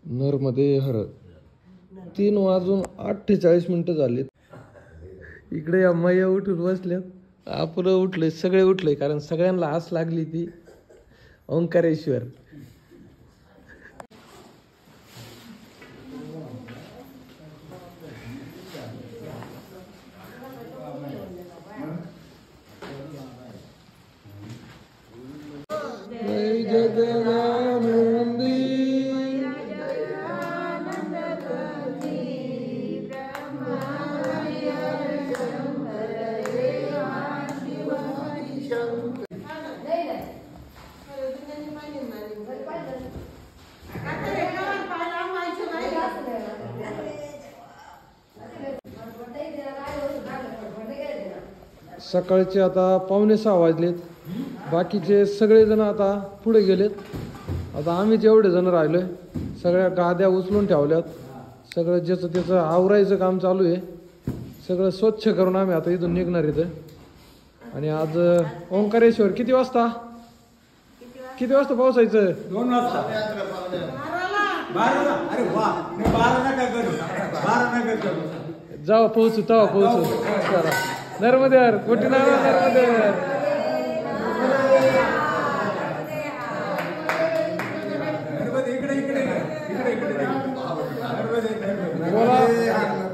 नरमध्ये हर 3:48 झालेत. इकडे अम्माई उठून बसल्यात, आपण उठले, सगळे उठले, कारण सगळ्यांना आस लागली ती ओंकारेश्वर. सकाळचे आता 5:45 वाजलेत. बाकीचे सगळेजण आता पुढे गेलेत. आता आम्ही जेवढे जण राहिलोय, सगळ्या गाद्या उचलून ठेवल्यात. सगळं ज्याचं त्याचं आवरायचं काम चालू आहे. सगळं स्वच्छ करून आम्ही आता इथून निघणार इथं. आणि आज ओंकारेश्वर किती वाजता पोहोचायचं? 2 वाजता. 12. अरे वा, 12 नका करू. जाऊ पोहोचू, तेव्हा पोहोचू. नर्मदे हर, कोटी नाव नर्मदे हर.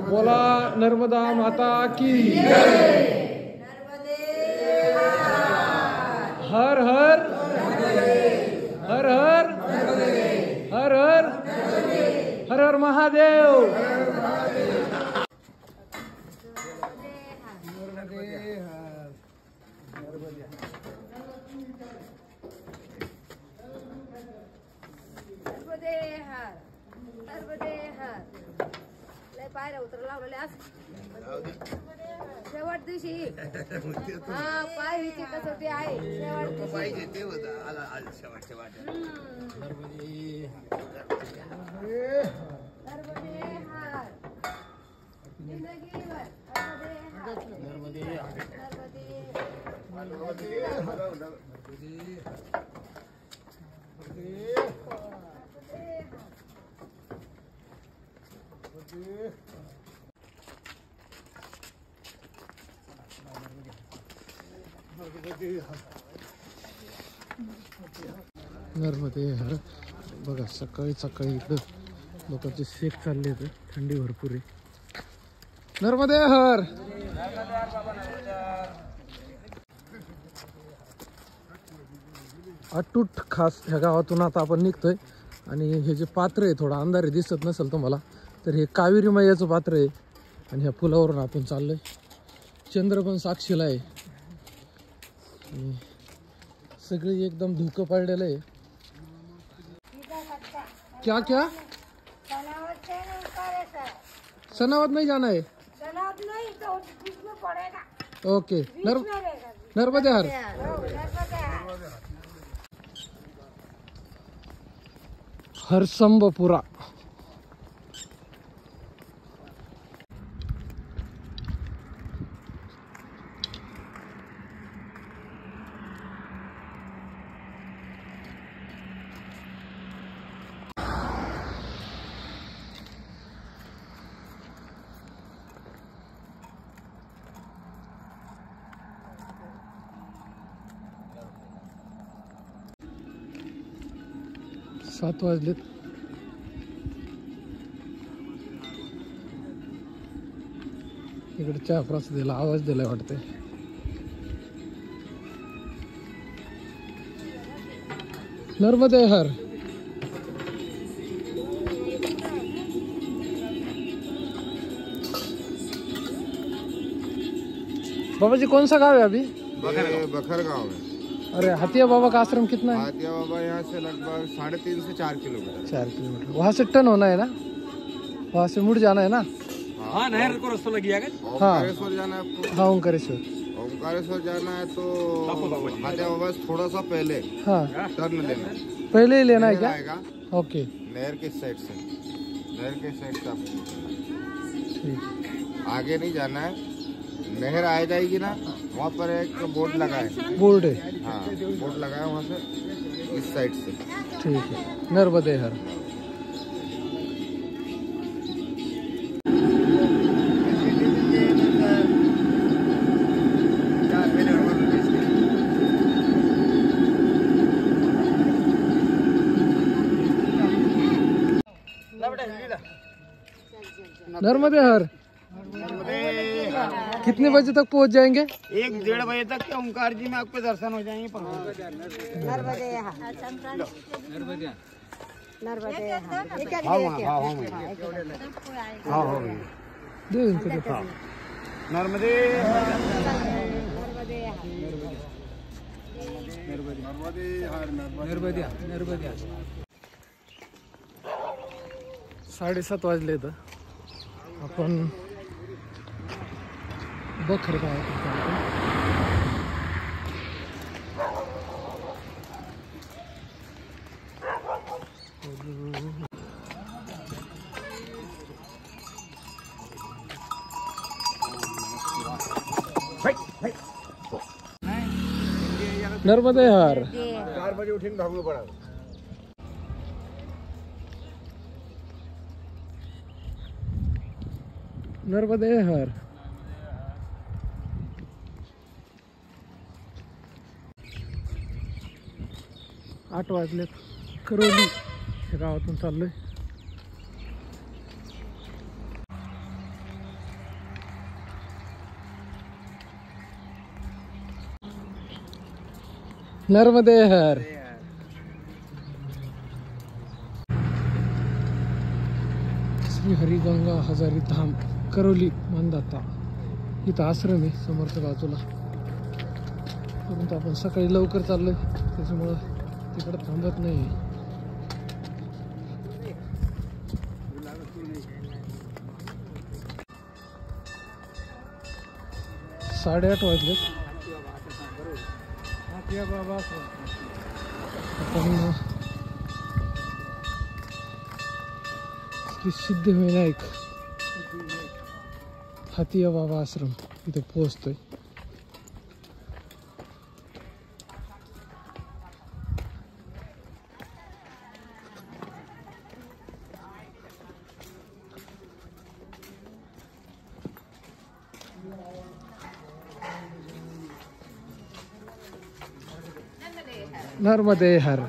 बोला नर्मदा माता की. हर हर हर हर हर हर हर हर महादेव. पायऱ्या उतर लावलेल्या शेवट दिवशी हा पायरीची कसोटी आहे. शेवट पाहिजे ते शेवटच्या वाट्यात. नर्मदे हर. बघा सकाळी सकाळी इकडं लोकांचे शेक चालले आहेत. थंडी भरपूर आहे. नर्मदे हर. अटूट खास ह्या गावातून आता आपण निघतोय. आणि हे जे पात्र आहे, थोडा अंधारे दिसत नसेल तुम्हाला, तर हे कावेरी मैयाचं पात्र आहे. आणि ह्या पुलावरून आपण चाललोय. चंद्र पण साक्षीला आहे. सगळी एकदम धुकं पडलेलं आहे. क्या क्या सनावत नहीं जाना है? ओके. नर्मदे हर. हरसंबपुरा. सात वाजलेत. इकडे चहा प्रसादीला आवाज दिलाय वाटते. नर्मदे हर. बाबा जी कौन सा गाँव है अभी? बखर गाँव है. अरे हतिया बाबा का आश्रम कितना है? हतिया बाबा यहाँ से लगभग 3.5 से 4 किलोमीटर. 4 किलोमीटर. वहाँ से टर्न होना है ना? वहाँ से मुड़ जाना है ना? हाँ, नहर को रास्ता लगी है. ओंकारेश्वर जाना है आपको? हाँ ओंकारेश्वर. ओंकारेश्वर जाना है तो हतिया बाबा से थोड़ा सा पहले टर्न लेना है. पहले ही लेना है क्या? आएगा ओके नहर के साइड से. नहर के साइड से आपको ठीक. आगे नहीं जाना है. नहर आ जाएगी ना, वहाँ पर एक बोर्ड लगा है. बोर्ड है. हाँ, बोर्ड लगा है वहाँ से, इस साइड से. ठीक है. नर्मदे हर. नर्मदे हर कितने बजे तक पहुंच जाएंगे? 1-1:30 बजे तक के ओंकार जी में आपके दर्शन हो जाएंगे। दे इनको दे। नर्मदे नर्मदे 7:30 वाजले तर आपण बखर गावात होतो. नर्मदे हर 4 बजे उठेंगे भागना पड़ा। नर्मदे हर. आठ वाजलेत. करवली या गावातून चाललोय. नर्मदे हर. श्री हरिगंगा हजारी धाम करवली मानदाता इथं आश्रम आहे समोरच्या बाजूला. परंतु आपण सकाळी लवकर चाललोय त्याच्यामुळं तिकडं थांबत नाही. 8:30 वाजलेत. आपण श्री सिद्धिविनायक हातिया बाबा आश्रम इथे पोहोचतोय. नर्मदे हर.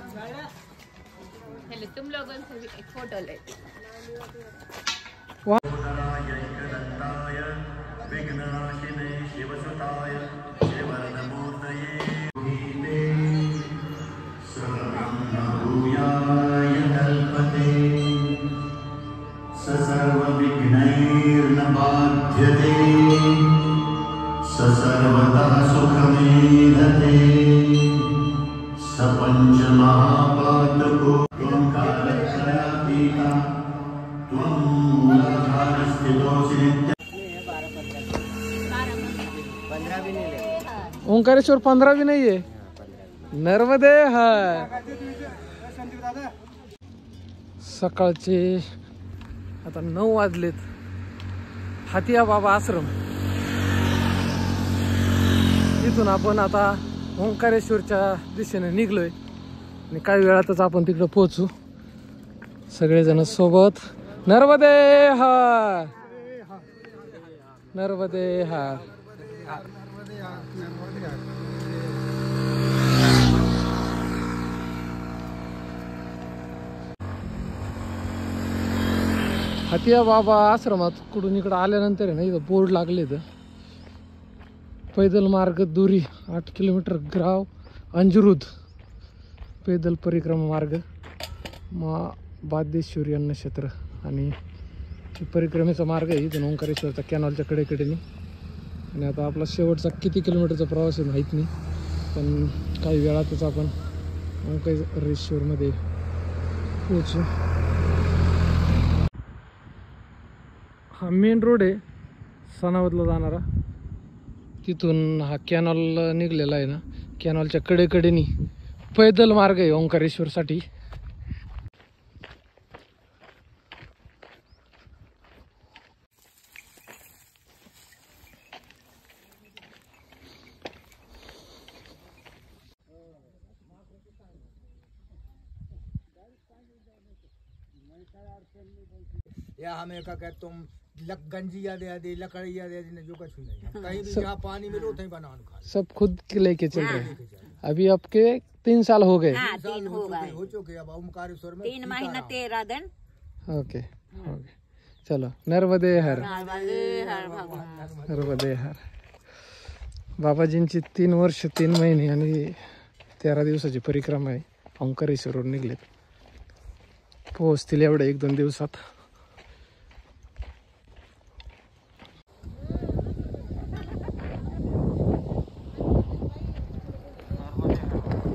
तुम लोगों से भी एक फोटो ले. सर्वतः सुखमेधते सपंच महापात्रको ओंकारक्षरातीता त्वं मूलाधारस्थितोऽसि नित्यम्. ओंकारेश्वर 15 भी नहीं है. नर्मदे हर. सकाळचे आता 9 वाजलेत. हातिया बाबा आश्रम इथून आपण आता ओंकारेश्वरच्या दिशेने निघलोय आणि काही वेळातच आपण तिकडे पोहोचू सगळेजण सोबत. नर्मदे हर. नर्मदे हर. हातिया बाबा आश्रमात कुठून इकडं आल्यानंतर आहे ना इथं बोर्ड लागले. तर पैदल मार्ग दुरी 8 किलोमीटर गाव अंजरुद पैदल परिक्रमा मार्ग मा बादेश्वरी अन्नक्षेत्र आणि परिक्रमेचा मार्ग आहे इथून ओंकारेश्वरचा कॅनॉलच्या कडेकडेने. आणि आता आपला शेवटचा किती किलोमीटरचा प्रवास आहे माहीत नाही, पण काही वेळातच आपण ओंकारेश्वरमध्ये पोहोचू. हा मेन रोड आहे सनावदला जाणारा. तिथून हा कॅनॉल निघलेला आहे ना, कॅनॉलच्या कडेकडेनी पैदल मार्ग आहे ओंकारेश्वरसाठी. या हमें का कहते तुम गंजिया दे लकड़िया दे जो कुछ नहीं, कहीं भी जहाँ पानी मिलो वहीं बना खा. सब खुद लेके चल रहे हैं. अभी आपके 3 साल हो गए. 3 हो गए. हो चुके. अब ओंकारेश्वर में 3 महीना 13 दिन ओके ओके चलो नर्मदे हर नर्मदे हर. बाबाजींची 3 वर्ष 3 महिने आणि 13 दिवसाची परिक्रमा आहे. ओंकारेश्वरवरून निघलेत, पोहोचतील एवढ्या 1-2 दिवसात.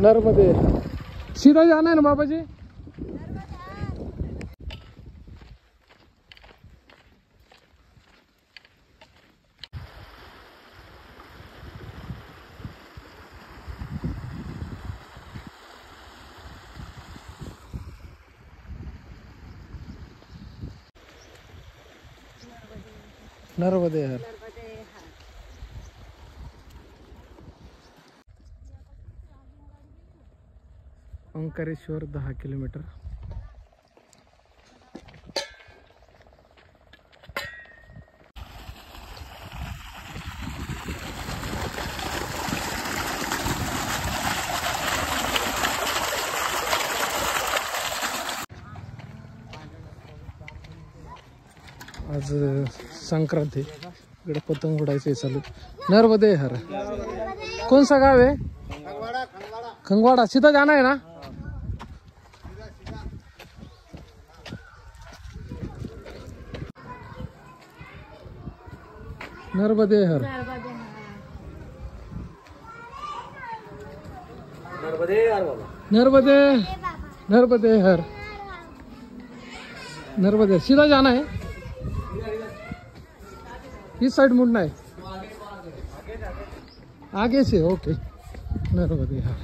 नर्मदे सीधा जाना है ना बाबा जी. नर्मदे हर. ओंकारेश्वर 10 किलोमीटर. आज संक्रांत आहे, इकडे पतंग उडायचे चालू. नर्मदे हर. कौन सा गाव है? खंगवाड़ा. सीधा जाना है ना. नर्मदे हर. नर्मदे नर्मदे हर. नर्मदे सीधा जाना है, इस साइड मुड़ना है, आगे से. ओके नर्मदे हर.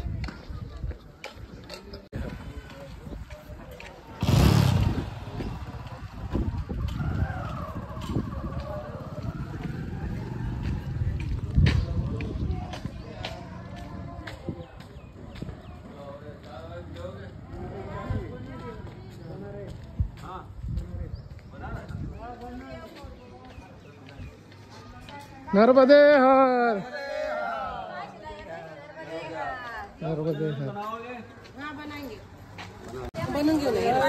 नर्मदे हर. नर्मदे हर.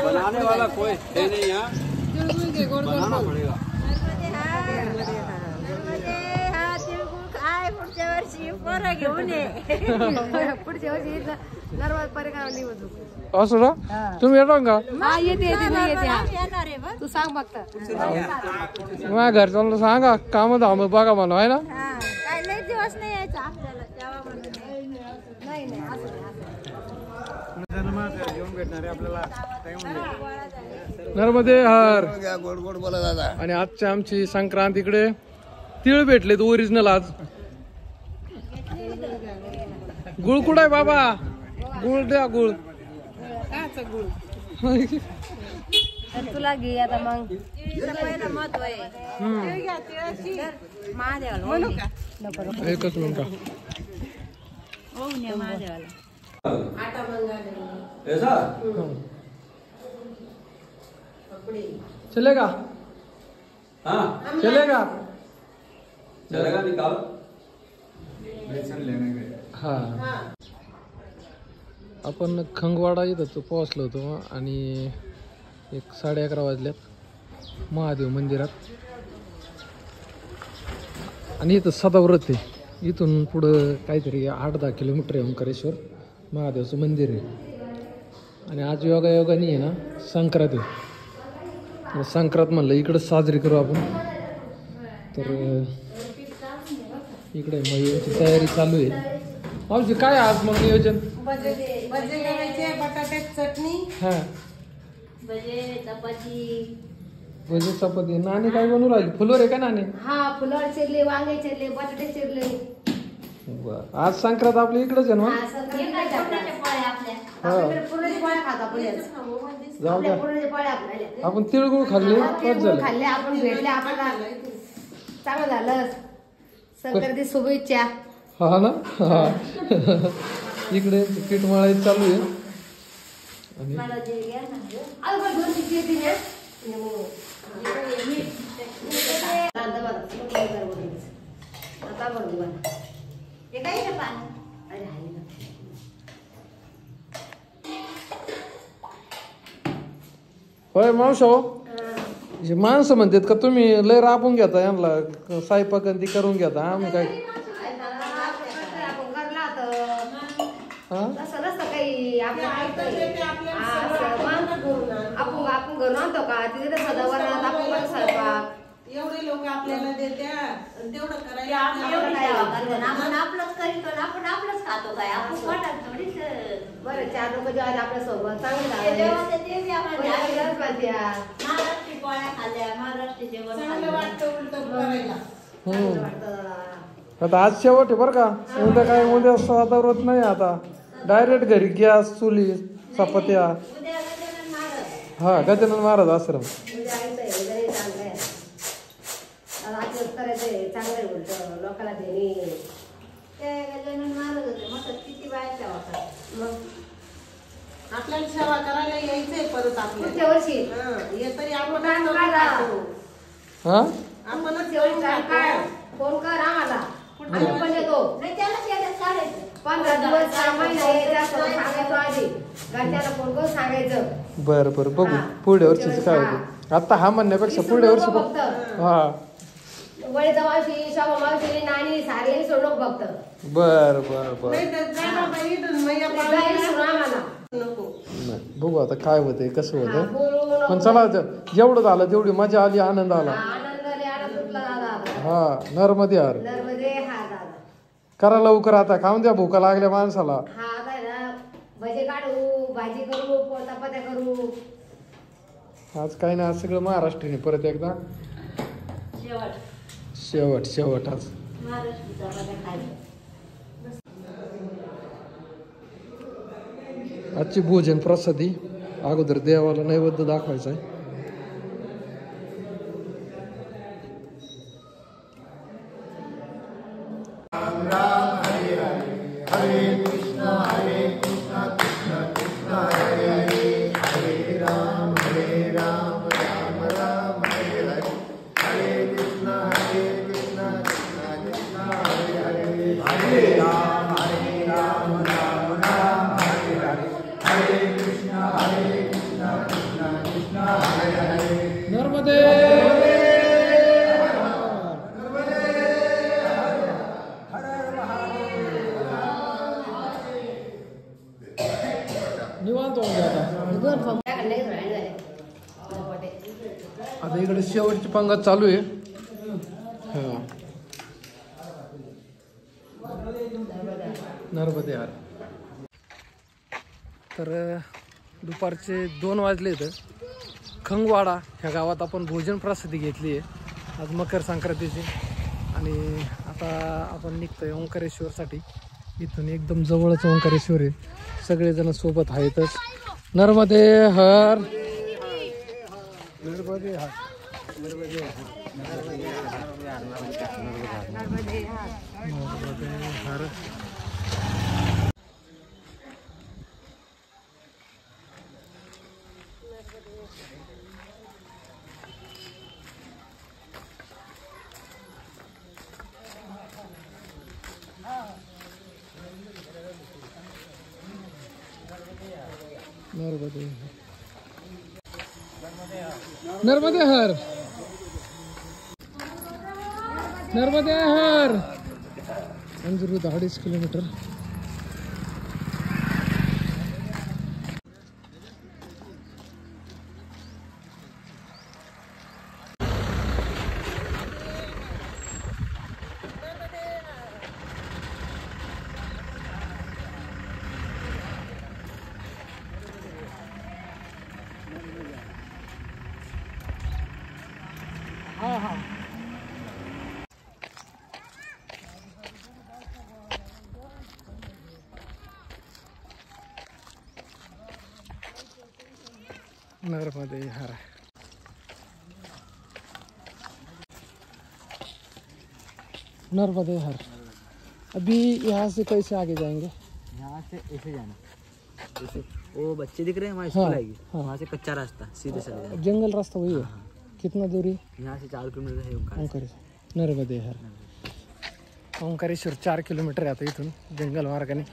बनाने वाला कोई है नहीं यहाँ, बनाना पड़ेगा. पुढच्या वर्षी पोरं घेऊन ये. पुढच्या वर्षी नर्मदा परिक्रमा निवडू. असं ना. तुम्ही येतो का? येणार आहे बघ. तू सांग फक्त. माझ्या घरच्यांना सांगा काम धाम बघा म्हणा आहे ना. काय लय दिवस नाही यायचं आपल्याला तेव्हा म्हणून. नाही नाही असं नर्मदे हर. गोड गोड बोला दादा. आणि आजची आमची संक्रांत इकडे तिळ भेटलेत ओरिजिनल आज. गुळ कुठं आहे बाबा? गुळ द्या गुळ. तुला घे आता मग. पहिलं महत्व आहे महादेवाला. म्हणू का? नको नको. एकच मिनिट. होऊन या महादेवाला. ऐसा चलेगा हाँ चलेगा. चलेगा निकाल. हा आपण खंगवाडा इथं पोहोचलो होतो आणि 11:30 वाजल्यात महादेव मंदिरात. आणि इथं सदाव्रत आहे. इथून पुढं काहीतरी 8-10 किलोमीटर आहे ओंकारेश्वर महादेवचं मंदिर आहे. आणि आज योगायोगाने आहे ना संक्रांत आहे. संक्रांत म्हणलं इकडं साजरी करू आपण. तर इकडे मयूरची तयारी चालू आहे. मावशी काय आज मग नियोजन? भजे करायचे, बटाट्याची चटणी. हा भजे चपाती. भजी चपाती. नाणी काय बनवू राहिली? फुलोर आहे का नाणी? हा फुलावर चिरले, वांगे चिरले, बटाटे चिरले. बरं. आज संक्रांत आपल्या इकडेच आहे ना. जाऊ द्या. आपण तिळगुळ खाल्ले बस झालं. खाल्ले आपण, भेटले आपण, चांगलं झालं. संक्रांती शुभेच्छा. हा ना. हा इकडे पीठ मळायचं चालू आहे. आणि होय मावशो, हे माणसं म्हणतात का तुम्ही लय राबून घेता यांना स्वयंपाक ती करून घेता, आम्ही काय तसं नसतं काही आपण घरून आणतो का तिथे सदावर आपण स्वयंपाक एवढे लोक आपल्याला देत्या तेवढं करायला आपण आपलंच करीतो ना, आपण आपलंच खातो काय आपण पोटात थोडीच. बरं 4 लोक जेव्हा आपल्या सोबत चांगलं महाराष्ट्री पोळ्या खाल्ल्या, महाराष्ट्री जेवण चांगलं वाटतं उलट करायला. आता आज शेवट आहे बरं का, उद्या काय उद्या साधावत नाही, आता डायरेक्ट घरी गॅस चुली चपात्या. हा गजानन महाराज आश्रम करायचंय चांगलं उलट लोकांना देणे. गजानन महाराज होते मग किती बाया सेवा करतात. मग आपल्याला सेवा करायला यायचंय परत आपल्या पुढच्या वर्षी हे तरी आपण हा आपणच फोन कर आम्हाला, आम्ही पण येतो. नाही त्याला त्याला काढायचं 15 दिवस 6 महिने सांगायचो आधी, घरच्याला फोन करून सांगायचं. बरं बरं बघू पुढल्या वर्षीच काय होतं. आता हा म्हणण्यापेक्षा पुढल्या वर्षी बघ. हा वळीचा मावशी, शोभा मावशी, नानी सारे सोडून फक्त. बर बर बर नाही बघू आता काय होतंय कसं होतं. पण चला जेवढं झालं तेवढी मजा आली, आनंद आला. हा नरमध्ये हार करा लवकर, आता खाऊन द्या भूका लागल्या माणसाला. भजे काढू, भाजी करू, चपात्या करू. आज काही नाही, आज सगळं महाराष्ट्रीयन परत एकदा शेवट शेवट आज आजची भोजन प्रसादी. अगोदर देवाला नैवेद्य दाखवायचा आहे. आता इकडे शेवटची पंगत चालू आहे. हा नर्मदे हार. तर दुपारचे 2 वाजले. तर खंगवाडा ह्या गावात आपण भोजन प्रसादी घेतली आहे आज मकर संक्रांतीची. आणि आता आपण निघतोय ओंकारेश्वरसाठी. इथून एकदम जवळच ओंकारेश्वर आहे, सगळेजण सोबत आहेतच. नर्मदे हर, नर्मदे हर, नर्मदे हर. नर्मदे नर्मदे हर, नर्मदे हर. अंजरू 2.5 किलोमीटर. नर्मदे हर. नर्मदे हर. अभी यहाँ से कैसे आगे जाएंगे? यहाँ से ऐसे जाना, ऐसे वो बच्चे दिख रहे हैं हमारी स्कूल आएगी, वहाँ से कच्चा रास्ता सीधे चले जाना. जंगल रास्ता वही है. कितना दूरी? यहाँ से 4 किलोमीटर है ओंकारेश्वर. नर्मदे हर. ओंकारेश्वर 4 किलोमीटर आहे आता इथून जंगल मार्गाने.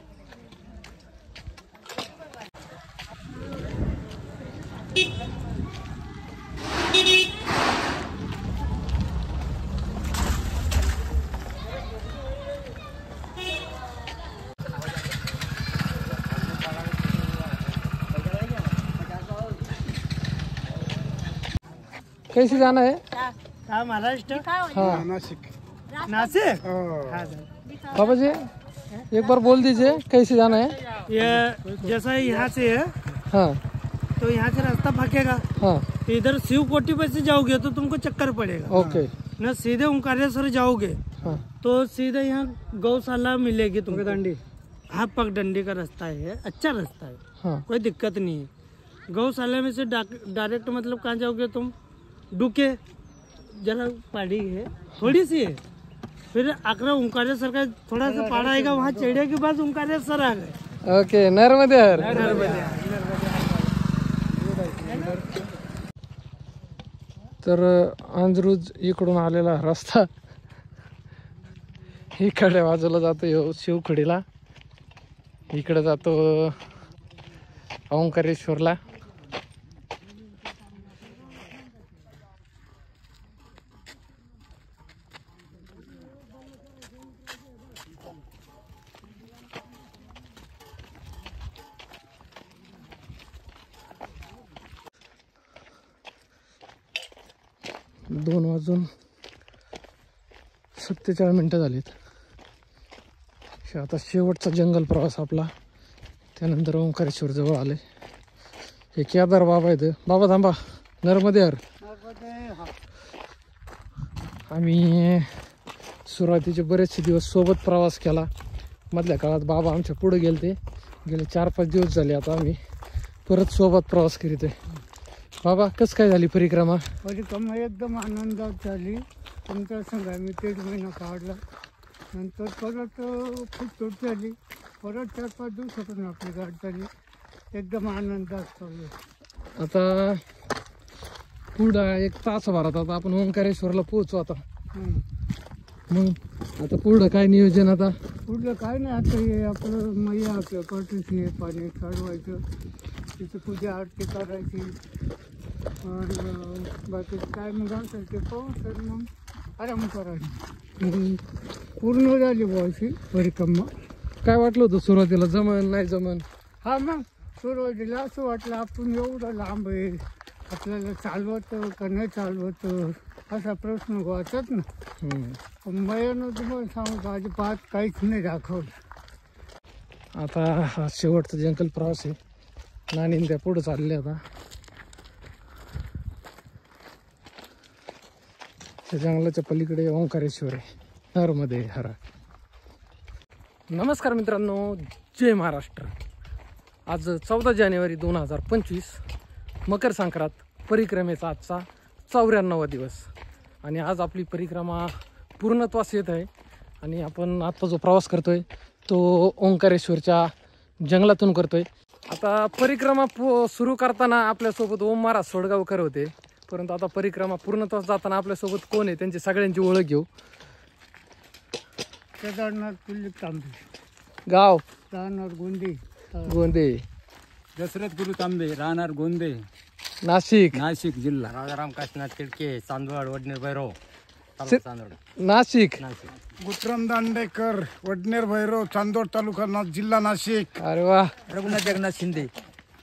कैसे जाना है? हाँ महाराष्ट्र हाँ नाशिक नासिक बाबा जी एक बार बोल दीजिए कैसे जाना है? ये जैसा यहाँ से है हाँ तो यहाँ से रास्ता भागेगा, हाँ इधर शिवकोटी पे से जाओगे तो तुमको चक्कर पड़ेगा ओके ना, सीधे ओंकारेश्वर जाओगे हाँ तो सीधे यहाँ गौशाला मिलेगी तुमको। पगडंडी, हाँ पगडंडी का रास्ता है, अच्छा रास्ता है, हाँ कोई दिक्कत नहीं है। गौशाला में से डायरेक्ट मतलब कहाँ जाओगे तुम, डुके जरा पहाड़ी है थोड़ी सी है, फिर आगरा ओंकारेश्वर का थोड़ा सा पहाड़ आएगा, वहाँ चढ़ने के बाद ओंकारेश्वर आ गए। ओके नर्मदे हर तर अंजरूज इकडून आलेला रस्ता इकडे बाजूला जातो ह्यो शिवखडीला, इकडे जातो ओंकारेश्वरला. दोन वाजून 47 मिनिटं झालीत. आता शेवटचा जंगल प्रवास आपला, त्यानंतर ओंकारेश्वर जवळ आले. हे केदार बाबा आहेत. बाबा थांबा, नर्मदे हर. आम्ही सुरुवातीचे बरेचसे दिवस सोबत प्रवास केला. मधल्या काळात बाबा आमच्या पुढे गेले गेले 4-5 दिवस झाले. आता आम्ही परत सोबत प्रवास करीत आहे. बाबा कसं काय झाली परिक्रमा? परिक्रमा एकदम आनंदात झाली. तुमच्या संग आम्ही 1.5 महिना काढला, नंतर परत खूप तोट झाली, परत 4-5 दिवसातून आपली गाठ झाली. एकदम आनंदात चालू. आता पुढं 1 तासभरात आता आपण ओंकारेश्वरला पोहोचू. आता मग आता पुढं काय नियोजन? आता पुढलं काय नाही, आता हे आपलं मैया आपलं पाठीशी हे पाणी काढवायचं, तिथे पूजा आरती करायची, आणि बाकी काय मग असेल ते पाहू, तर मग आराम करायची. पूर्ण झाली बुवाशी परिक्रमा. काय वाटलं होतं सुरुवातीला, जमन नाही जमन? हा मग सुरुवातीला असं वाटलं आपण एवढं लांब आहे, आपल्याला चालवतं का नाही चालवतं असा प्रश्न वाचत ना. मैयानं तुम्हाला सांगू अजिबात काहीच नाही दाखवलं. आता हा शेवटचा जंगल प्रवास आहे. नानी त्या पुढं चालले. आता त्या जंगलाच्या पलीकडे ओंकारेश्वर आहे. नर्मदे हर. नमस्कार मित्रांनो, जय महाराष्ट्र. आज 14 जानेवारी 2025 मकर संक्रांत, परिक्रमेचा आजचा 94वा दिवस. आणि आज आपली परिक्रमा पूर्णत्वास येत आहे. आणि आपण आत्ता जो प्रवास करतोय तो ओंकारेश्वरच्या जंगलातून करतोय. आता परिक्रमा सुरू करताना आपल्यासोबत ओम महाराज सोडगावकर होते, परंतु आता परिक्रमा पूर्णत्वास जाताना आपल्यासोबत कोण आहे त्यांची सगळ्यांची ओळख घेऊ. केदारनाथ कुलदीप तांबे, गाव राहणार गोंदे. गोंदे. दशरथ गुरु तांबे, राहणार गोंदे, नाशिक. नाशिक जिल्हा. राजाराम काशीनाथ तिडके, चांदवड, वडनेर, भैरव, नाशिक. गुत्रम दांडेकर, वडनेर, भैरव, चांदोड तालुका, जिल्हा नाशिक. अरे वा. रघुनाथ जगन्नाथ शिंदे,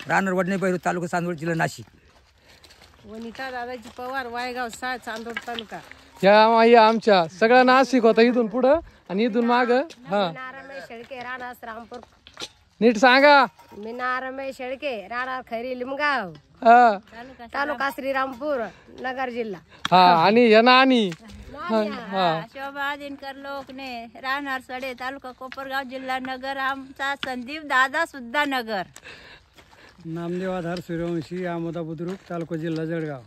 राहणार वडनेर भैरव, तालुका चांदवड, जिल्हा नाशिक. वनिता दादाजी पवार, वायगाव, चांदोड तालुका. ह्या माया आमच्या सगळा नाशिक होता इथून पुढं आणि इथून माग. हा शेळके राहणार रामपूर. नीट सांगा. मीना रमेश शेळके राहणार खैरी लिमगाव, हा तालुका श्रीरामपूर, नगर जिल्हा. हा आणि या नानी. शोभा दिनकर लोकने, राहणार सडे, तालुका कोपरगाव, जिल्हा नगर. आमचा संदीप दादा सुद्धा नगर. नामदेव आधार सूर्यवंशी, आमोदा बुद्रुक, तालुका जिल्हा जळगाव.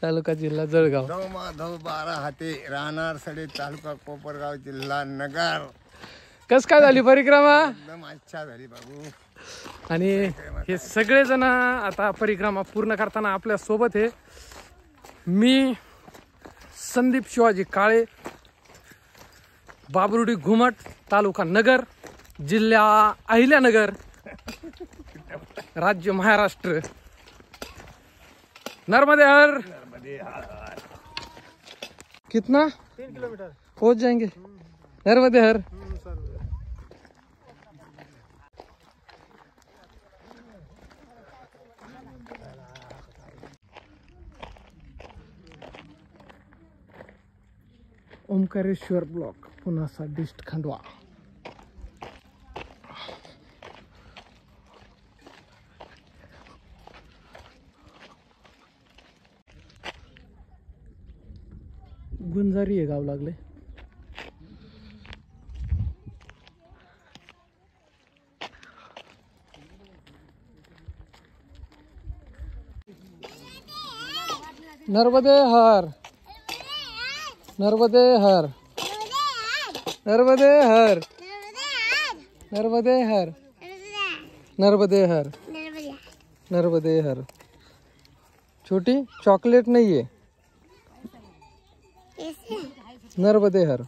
तालुका जिल्हा जळगाव. माधव 12 हाते, राहणार सडे, तालुका कोपरगाव, जिल्हा नगर. कस काय झाली परिक्रमा? एकदम अच्छा झाली बाबू. आणि हे सगळेजण आता परिक्रमा पूर्ण करताना आपल्या सोबत आहे. मी संदीप शिवाजी काळे, बाबरुडी घुमट, तालुका नगर, जिल्हा अहिल्यानगर, राज्य महाराष्ट्र. नर्मदे हर. कितना 3 किलोमीटर पहुंच जाएंगे. नर्मदे हर. ओंकारेश्वर ब्लॉक पुनासा डिस्ट खंडवा. गुंजारी हे गाव लागले. नर्मदे हर, नर्मदे हर, नर्मदे हर, नर्मदे हर, नर्मदे हर, नर्मदे हर. छोटी चॉकलेट नहीं है, नर्मदे हर.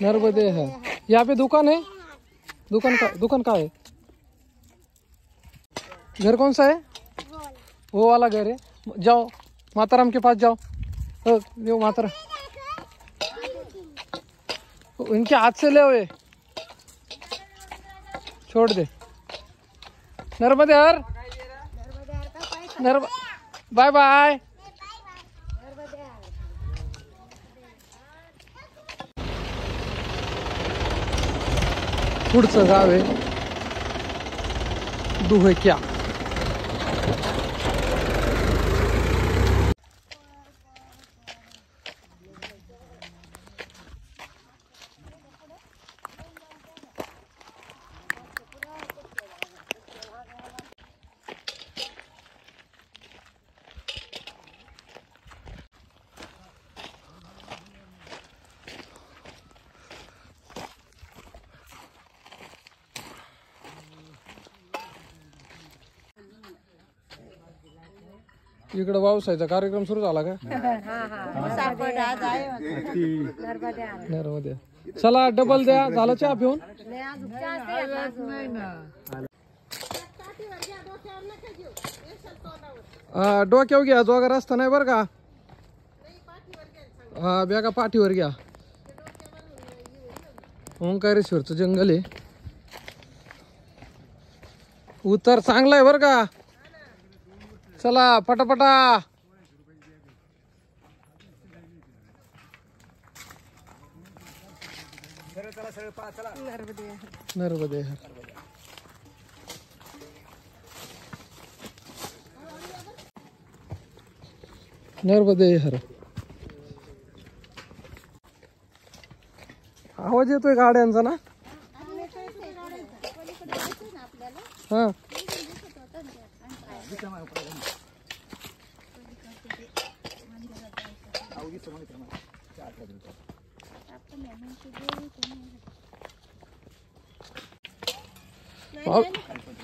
नर्मदे है. यहाँ पे दुकान है. दुकान का है. घर कौन सा है? वो वाला घर है. जाओ माताराम के पास जाओ. वो माताराम इनके हाथ से ले हुए छोड़ दे. नर्मदे हर. Bye bye. पुढचं गाव आहे दुहेक्या. इकडे पावसाचा कार्यक्रम सुरू झाला का? नर्मदे. चला डबल द्या. झालं चहा पिऊन? डोक्यावर घ्या. जोगा रस्ता नाही बरं का. हा बॅगा पाठीवर घ्या. ओंकारेश्वरचं जंगल आहे. उतर चांगला आहे बरं का. चला पटापटा. नर्मदे हर. नर्मदे हर. आवाज येतोय गाड्यांचा ना? हा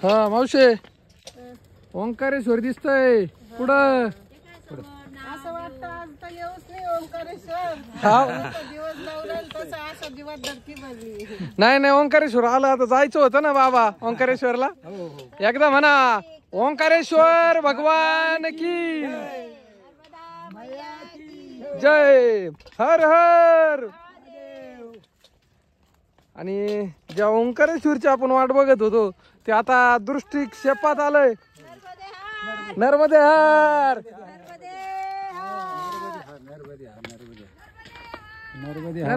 हा मावशे ओंकारेश्वर दिसतंय पुढं. असं वाटतं आज तर येऊच नाही ओंकारेश्वर. दिवस लावला तसं असं दिवस धरती भरली. नाही नाही ओंकारेश्वर आलं आता जायचं होतं ना बाबा ओंकारेश्वरला. एकदा म्हणा ओंकारेश्वर भगवान की जय. हर हर. आणि ज्या ओंकारेश्वरची आपण वाट बघत होतो ते आता दृष्टिक्षेपात आलंय. नर्मदे हर. नर्मदे हर.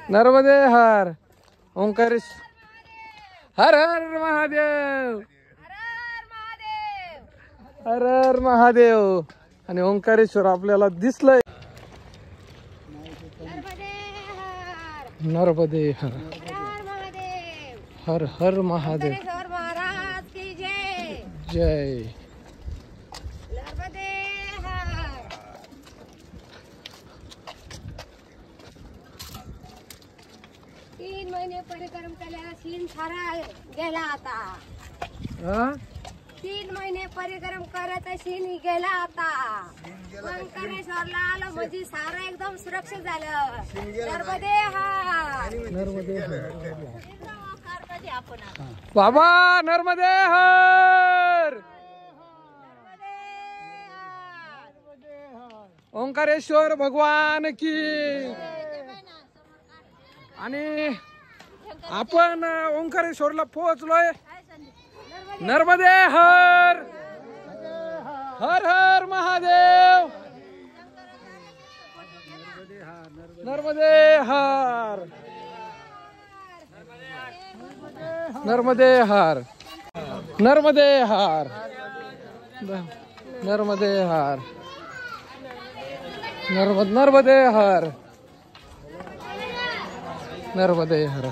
नर्मदे हर. ओंकारेश्वर. हर हर महादेव. हर हर महादेव. आणि ओंकारेश्वर आपल्याला दिसलंय. नर्मदे हर. हर हर महादेव. महाराज की जय. जय. नर्मदे हर. 3 महिने परिक्रम केल्याला सीन सारा गेला आता. 3 महिने परिक्रम करायचा सीन गेला आता. ओंकारेश्वरला आलं म्हणजे सारं एकदम सुरक्षित झालं. नर्मदे हर. नर्मदे हर. बाबा नर्मदे हर. ओंकारेश्वर भगवान की. आणि आपण ओंकारेश्वरला पोहोचलोय. नर्मदे हर, हर हर महादेव. नर्मदे हर, नर्मदे हर, नर्मदे हर, नर्मदे हर, नर्मदे हर, नर्मदे हर.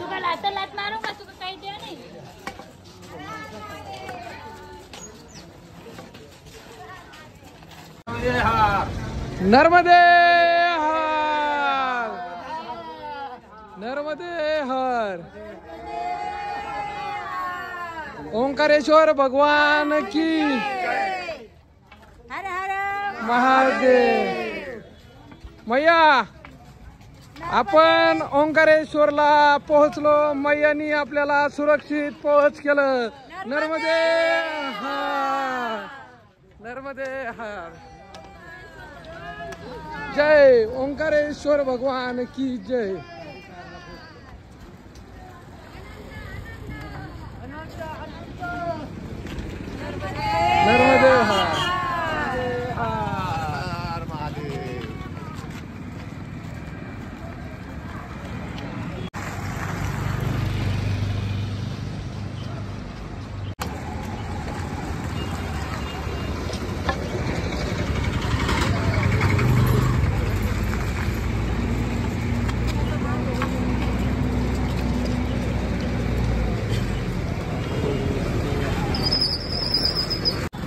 नर्मदे हर, नर्मदे हर. ओंकारेश्वर भगवान की. हर हर महादेव. मैया आपण ओंकारेश्वरला पोहोचलो. मैयानी आपल्याला सुरक्षित पोहोच केलं. नर्मदे हर, नर्मदे हर. जय ओंकारेश्वर भगवान की जय. नर्मदे हर.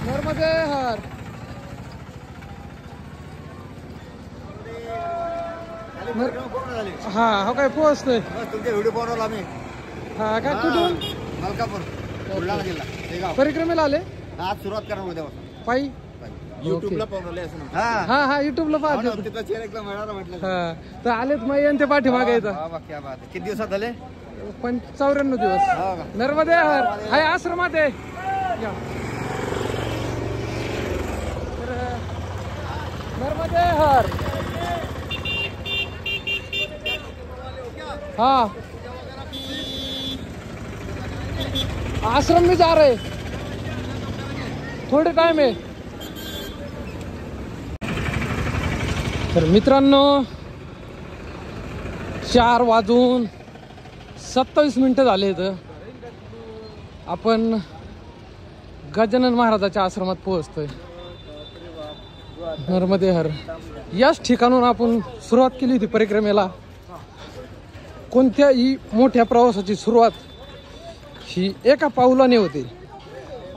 नर्मदे हर. हा हो काय पोहोचतोय. तुमचे व्हिडिओ बनवला मी. हा काय कुठून. मलकापूर बुलढाणा जिल्हा शेगाव. परिक्रमेला आले. आज सुरुवात करणार उद्यापासून. पायी. युट्यूबला बनवले असं. हा हा युट्यूबला पाहतो. तिथं चेहरा एकदा मिळाला म्हटलं. हा तर आलेत मैया ते पाठीमागे येतं. क्या बात आहे. किती दिवसात झाले. 94 दिवस. नर्मदे हर. हाय आश्रमात आहे. या. तर नर्मदे हर. हाँ आश्रम में जा रहे, थोडे टाइम आहे. तर मित्रांनो 4:27 झाले. तर आपण गजानन महाराजाच्या आश्रमात पोहोचतोय. नर्मदे हर. याच ठिकाणून आपण सुरुवात केली होती परिक्रमेला. कोणत्याही मोठ्या प्रवासाची सुरुवात ही एका पाऊलाने होते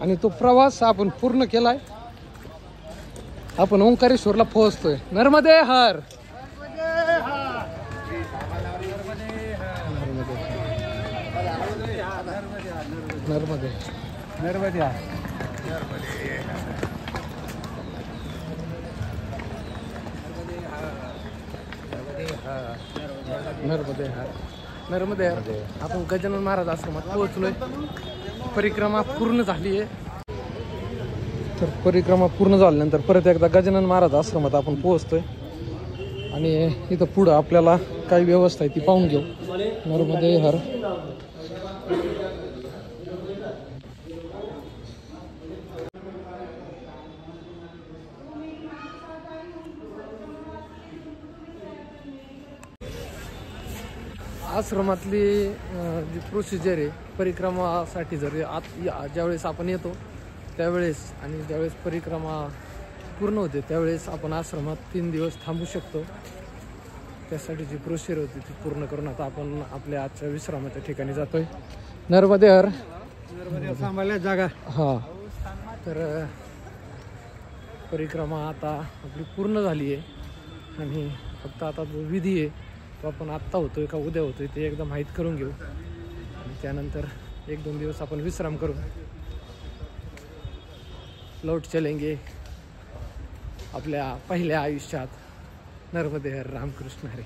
आणि तो प्रवास आपण पूर्ण केलाय. आपण ओंकारेश्वरला पोहोचतोय. नर्मदे हर. नर्मदे नर्मदे नर्मदे हर. नर्मदे हर. आपण गजानन महाराज आश्रमात पोहोचलोय. परिक्रमा पूर्ण झाली आहे. तर परिक्रमा पूर्ण झाल्यानंतर परत एकदा गजानन महाराज आश्रमात आपण पोहोचतोय आणि इथं पुढं आपल्याला काही व्यवस्था आहे ती पाहून घेऊ. नर्मदे हर. आश्रमातली जी प्रोसिजर आहे परिक्रमासाठी, जर ज्यावेळेस आपण येतो त्यावेळेस आणि ज्यावेळेस परिक्रमा पूर्ण होते त्यावेळेस आपण आश्रमात 3 दिवस थांबू शकतो. त्यासाठी जी प्रोसिजर होती ती पूर्ण करून आता आपण आपल्या आजच्या विश्रामाच्या ठिकाणी जातोय. नर्मदे हर. सांभाळल्या जागा. हां तर परिक्रमा आता आपली पूर्ण झाली आहे आणि फक्त आता जो विधी आहे तो आपण आत्ता होतोय का उद्या होतोय ते एकदा माहीत करून घेऊ आणि त्यानंतर 1-2 दिवस आपण विश्राम करू. लौट चलेंगे आपल्या पहिल्या आयुष्यात. नर्मदे हर. रामकृष्ण हरी.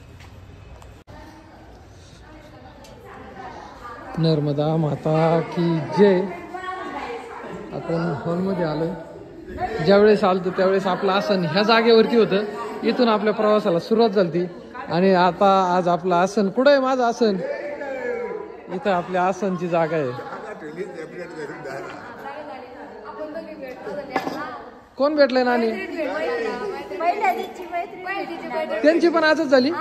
नर्मदा माता की जय. आपण हॉलमध्ये आलोय ज्यावेळेस आलतो त्यावेळेस आपलं आसन ह्या जागेवरती होतं. इथून आपल्या प्रवासाला सुरुवात झाली आणि आता आज आपलं आसन कुठं आहे? माझं आसन इथं आपल्या आसनची जागा आहे. कोण भेटलंय नानी? त्यांची पण आजच झाली.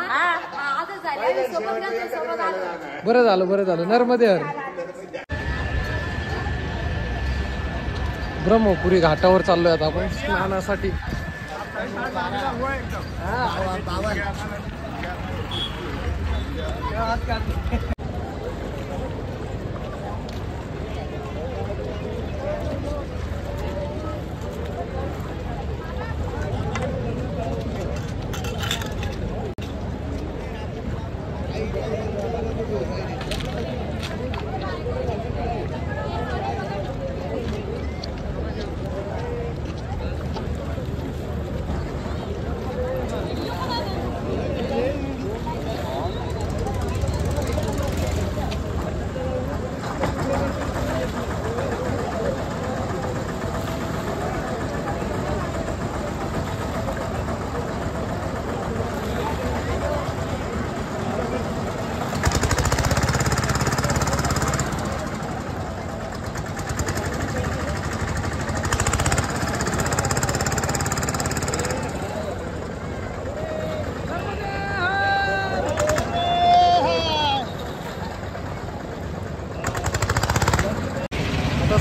बरं झालं नर्मदे हर. ब्रह्मपुरी घाटावर चाललोय आता आपण स्नानासाठी.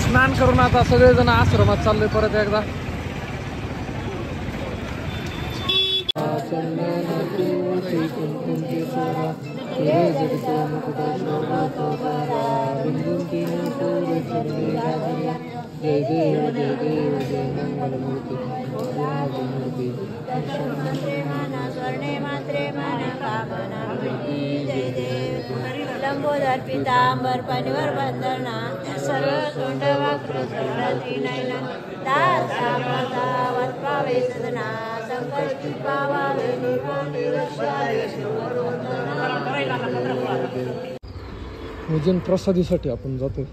स्नान करून आता सगळेजण आश्रमात चाललोय परत एकदा. जय देव जय देव जय मंगलमूर्ती लंबोदर पितांबर पनिवर वंदना सर्व तोंड वाक्र सर्वती नयना दासा प्रसावत पावे सदना संकष्टी पावावे निर्वाणी रक्षावे भोजन प्रसादीसाठी आपण जातोय.